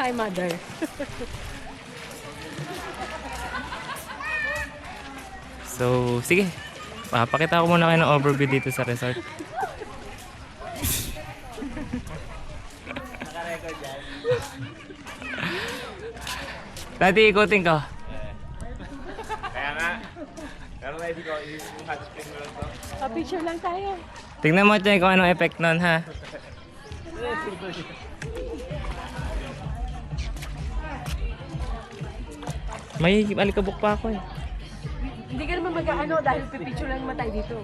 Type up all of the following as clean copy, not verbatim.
Hi, mother. So, sige. Pakita ko muna kayo ng overview dito sa resort. Dati ikutin ko. Kaya nga. Pero ready ko, yung hot spring mo lang to. Pa-picture lang tayo. Tingnan mo dyan kung anong effect nun, ha? May alikabok pa ako eh. Hindi ka naman mag-ano dahil pipicture lang naman tayo dito.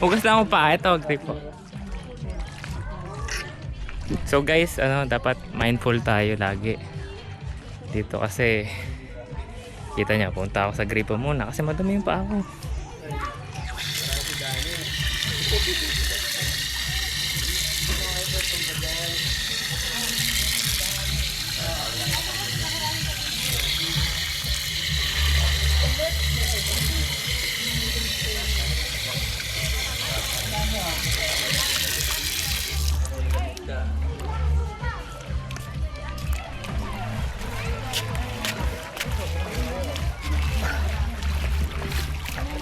Hugas lang ako pa. Ito, wag po. So guys, dapat mindful tayo lagi. Dito kasi kita niya, punta ako sa gripo muna kasi madumi yung paa ko.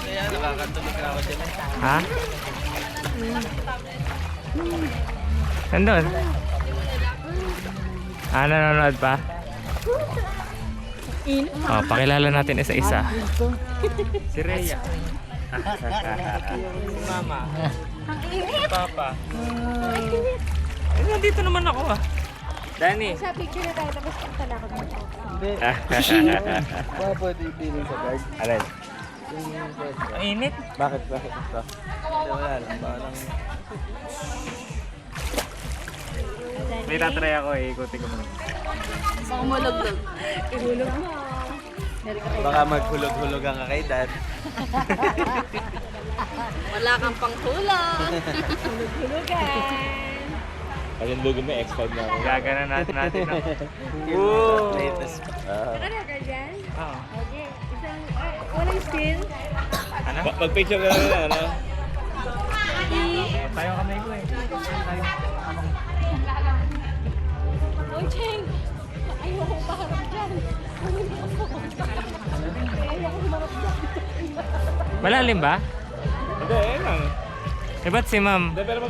Kaya nakakatulog na ako dyan. Ha? Nandun? Nanonood pa? Oh, pakilala natin isa-isa. Si Rhea. Mama. Papa. Nandito naman ako ah. Danny. Sa picture na tayo tapos punta na ako dito. Hindi. Baka pwede ipiling sa guard. Alin? Ang init. Bakit? Bakit ito? Hindi, wala lang. Baka lang. May tatry ako eh. Ikutin ko muna. Baka malaglag. Ihulog mo. Baka maghulog-hulugan ka kay dad. Wala kang panghulog. Hulog-hulugan. Pag yung logo mo, X5 na ako. Gaganan natin. Yung latest. Ano ka dyan? Oo. Okay. Walang still. Ano? Mag-picture ka lang na, ano? Tayo kamay ko eh. Oy, Cheng! Ayoko maharap dyan. Ayoko humarap dyan. Malalim ba? Hindi, ayun lang. Eh ba't si ma'am? Hindi, pero